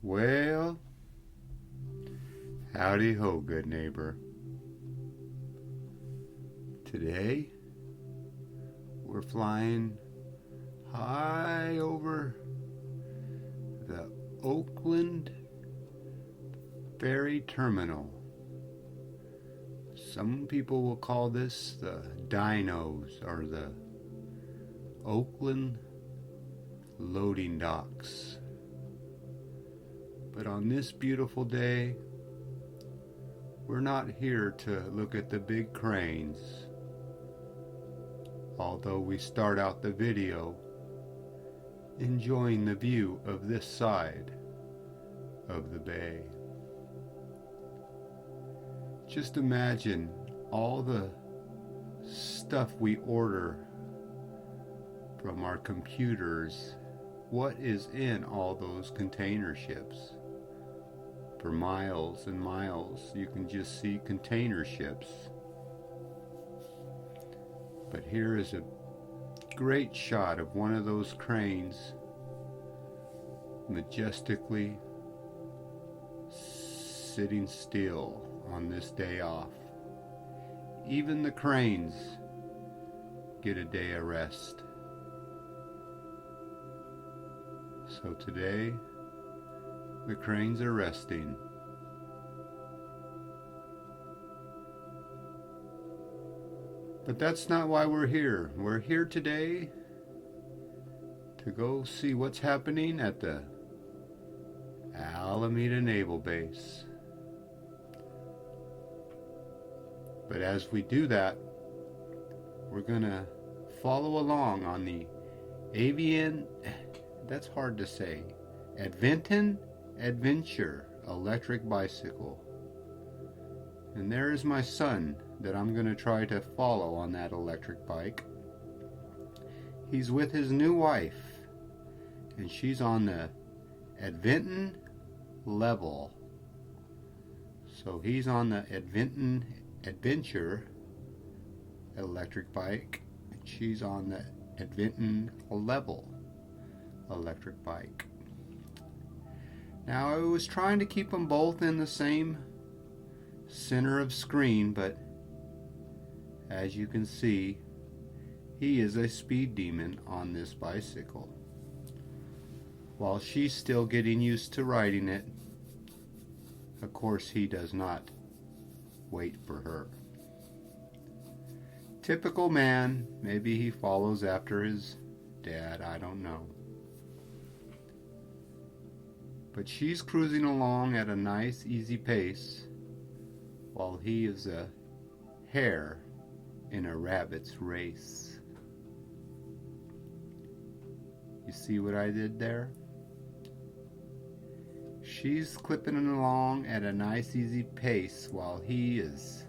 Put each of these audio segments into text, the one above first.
Well, howdy ho, good neighbor. Today, we're flying high over the Oakland Ferry Terminal. Some people will call this the Dinos or the Oakland Loading Docks. But on this beautiful day, we're not here to look at the big cranes, although we start out the video enjoying the view of this side of the bay. Just imagine all the stuff we order from our computers. What is in all those container ships? For miles and miles, you can just see container ships. But here is a great shot of one of those cranes majestically sitting still on this day off. Even the cranes get a day of rest. So today, the cranes are resting. But that's not why we're here. We're here today to go see what's happening at the Alameda Naval Base. But as we do that, we're going to follow along on the that's hard to say, Aventon Adventure electric bicycle. And there is my son that I'm going to try to follow on that electric bike. He's with his new wife, and she's on the Aventon level. So he's on the Aventon Adventure electric bike, and she's on the Aventon level electric bike. Now I was trying to keep them both in the same center of screen, but as you can see, he is a speed demon on this bicycle. While she's still getting used to riding it, of course he does not wait for her. Typical man, maybe he follows after his dad, I don't know. But she's cruising along at a nice, easy pace, while he is a hare in a rabbit's race. You see what I did there? She's clipping along at a nice, easy pace, while he is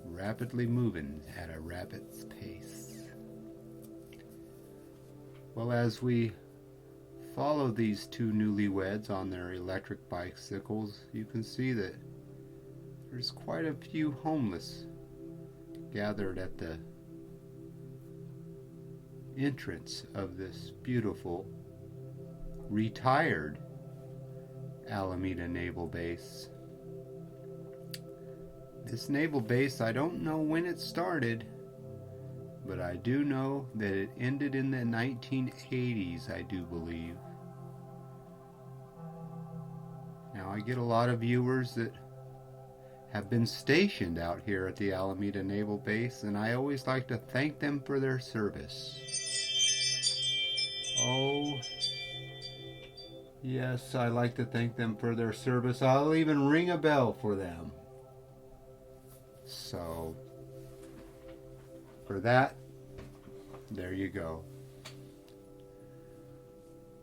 rapidly moving at a rabbit's pace. Well, as we follow these two newlyweds on their electric bicycles, you can see that there's quite a few homeless gathered at the entrance of this beautiful retired Alameda Naval Base. This naval base, I don't know when it started, but I do know that it ended in the 1980s, I do believe. Now I get a lot of viewers that have been stationed out here at the Alameda Naval Base, and I always like to thank them for their service. Oh, yes, I like to thank them for their service. I'll even ring a bell for them. So, for that, there you go.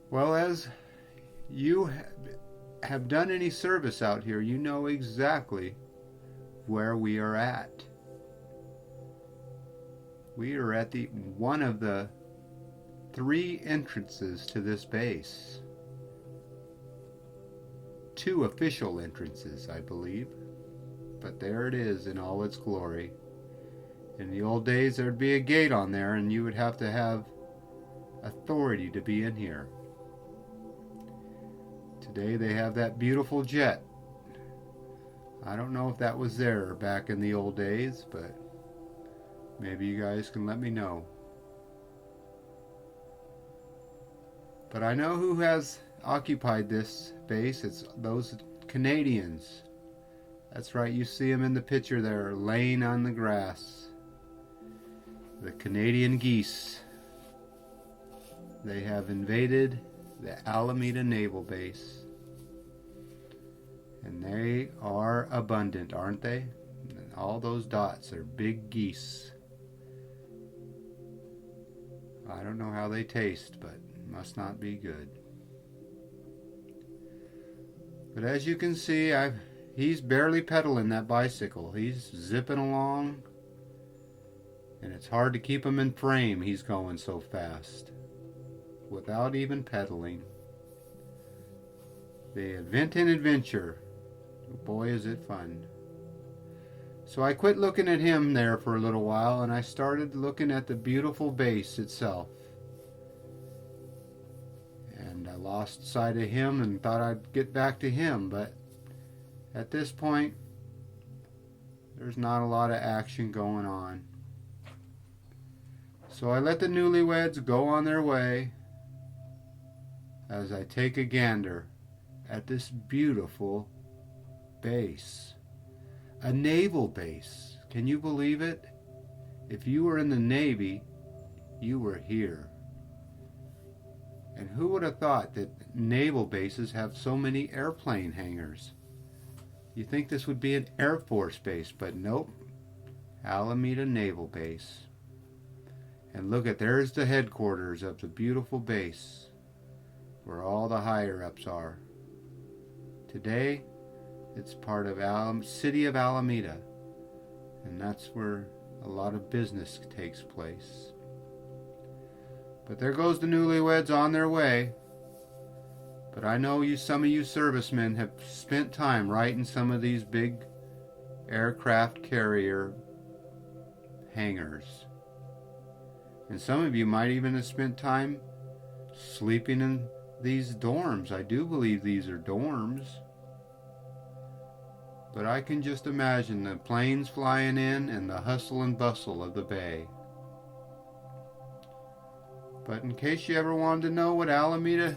Well, as you have done any service out here, you know exactly where we are at. We are at one of the 3 entrances to this base. 2 official entrances, I believe. But there it is in all its glory. In the old days, there'd be a gate on there, and you would have to have authority to be in here. Today they have that beautiful jet. I don't know if that was there back in the old days, but maybe you guys can let me know. But I know who has occupied this base. It's those Canadians. That's right, you see them in the picture there, laying on the grass. The Canadian geese. They have invaded the Alameda Naval Base. And they are abundant, aren't they? And all those dots are big geese. I don't know how they taste, but must not be good. But as you can see, he's barely pedaling that bicycle. He's zipping along, and it's hard to keep him in frame. He's going so fast without even pedaling. The Aventon adventure. Boy, is it fun. So I quit looking at him there for a little while, and I started looking at the beautiful base itself. And I lost sight of him and thought I'd get back to him, but at this point, there's not a lot of action going on. So I let the newlyweds go on their way as I take a gander at this beautiful base. A naval base. Can you believe it? If you were in the Navy, you were here. And who would have thought that naval bases have so many airplane hangars? You think this would be an Air Force base, but nope. Alameda Naval Base. And look at, there's the headquarters of the beautiful base, where all the higher-ups are. Today, it's part of city of Alameda, and that's where a lot of business takes place. But there goes the newlyweds on their way. But I know some of you servicemen have spent time right in some of these big aircraft carrier hangars. And some of you might even have spent time sleeping in these dorms. I do believe these are dorms. But I can just imagine the planes flying in and the hustle and bustle of the bay. But in case you ever wanted to know what Alameda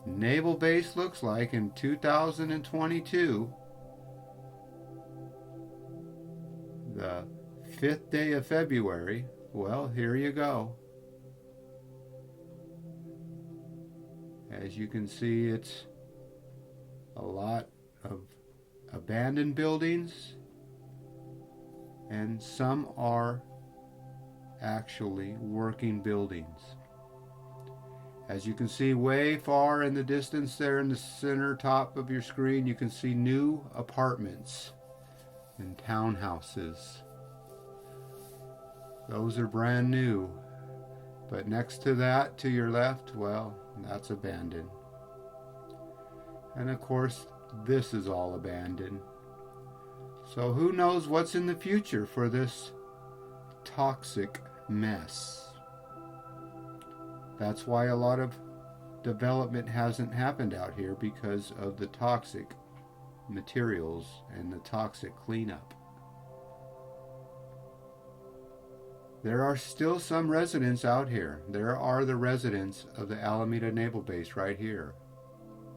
Naval Base looks like in 2022, the 5th day of February, well, here you go. As you can see, it's a lot of abandoned buildings, and some are actually working buildings. As you can see way far in the distance there in the center top of your screen, you can see new apartments and townhouses. Those are brand new. But next to that, to your left, well, that's abandoned. And of course, this is all abandoned. So who knows what's in the future for this toxic mess? That's why a lot of development hasn't happened out here, because of the toxic materials and the toxic cleanup. There are still some residents out here. There are the residents of the Alameda Naval Base right here.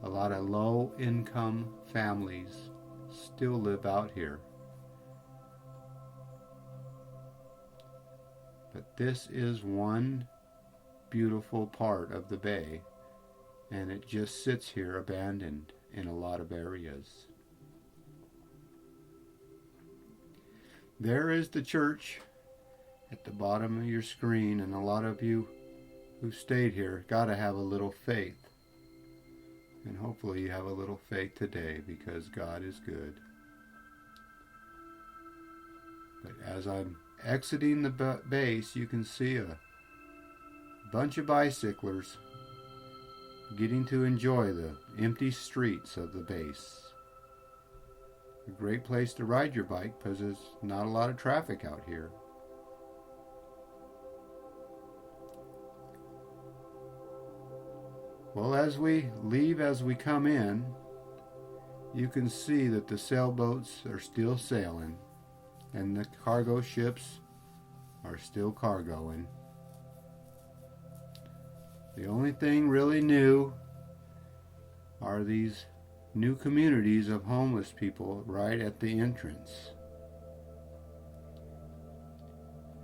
A lot of low-income families still live out here. But this is one beautiful part of the bay, and it just sits here abandoned in a lot of areas. There is the church at the bottom of your screen, and a lot of you who stayed here got to have a little faith. And hopefully you have a little faith today, because God is good. But as I'm exiting the base, you can see a bunch of bicyclers getting to enjoy the empty streets of the base. A great place to ride your bike, because there's not a lot of traffic out here. Well, as we leave, as we come in, you can see that the sailboats are still sailing and the cargo ships are still cargoing. The only thing really new are these new communities of homeless people right at the entrance.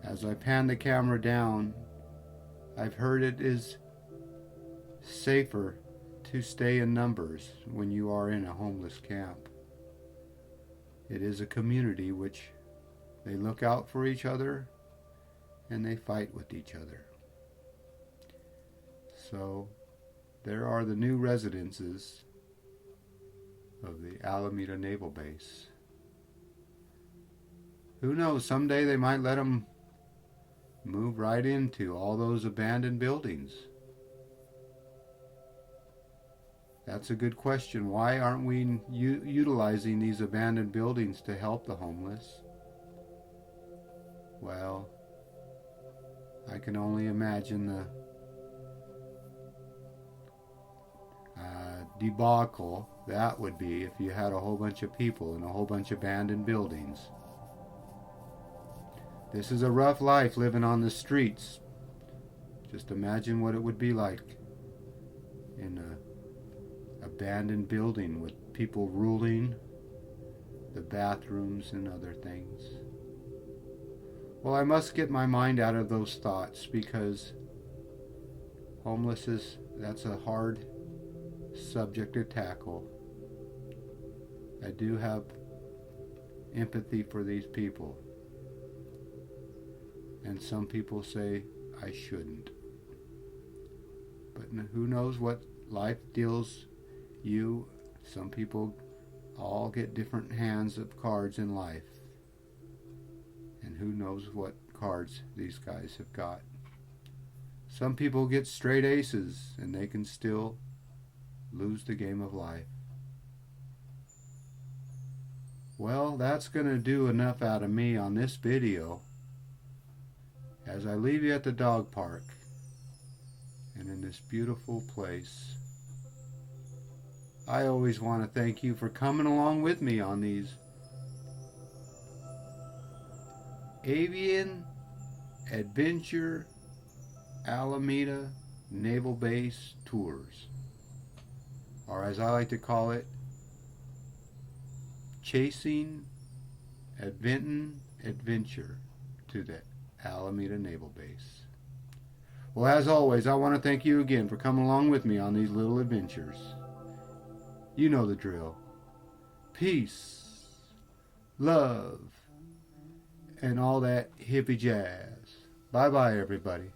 As I pan the camera down, I've heard it is safer to stay in numbers when you are in a homeless camp. It is a community which they look out for each other and they fight with each other. So there are the new residences of the Alameda Naval Base. Who knows, someday they might let them move right into all those abandoned buildings. That's a good question. Why aren't we utilizing these abandoned buildings to help the homeless? Well, I can only imagine the debacle that would be if you had a whole bunch of people in a whole bunch of abandoned buildings. This is a rough life living on the streets. Just imagine what it would be like in an abandoned building with people ruling the bathrooms and other things. Well, I must get my mind out of those thoughts because homelessness, that's a hard subject to tackle. I do have empathy for these people. And some people say I shouldn't. But who knows what life deals you. Some people all get different hands of cards in life. And who knows what cards these guys have got. Some people get straight aces and they can still lose the game of life. Well, that's going to do enough out of me on this video. As I leave you at the dog park and in this beautiful place, I always want to thank you for coming along with me on these Avian Adventure Alameda Naval Base tours, or as I like to call it, Chasing Aventon Adventure to the Alameda Naval Base. Well, as always, I want to thank you again for coming along with me on these little adventures. You know the drill. Peace, love, and all that hippie jazz. Bye-bye, everybody.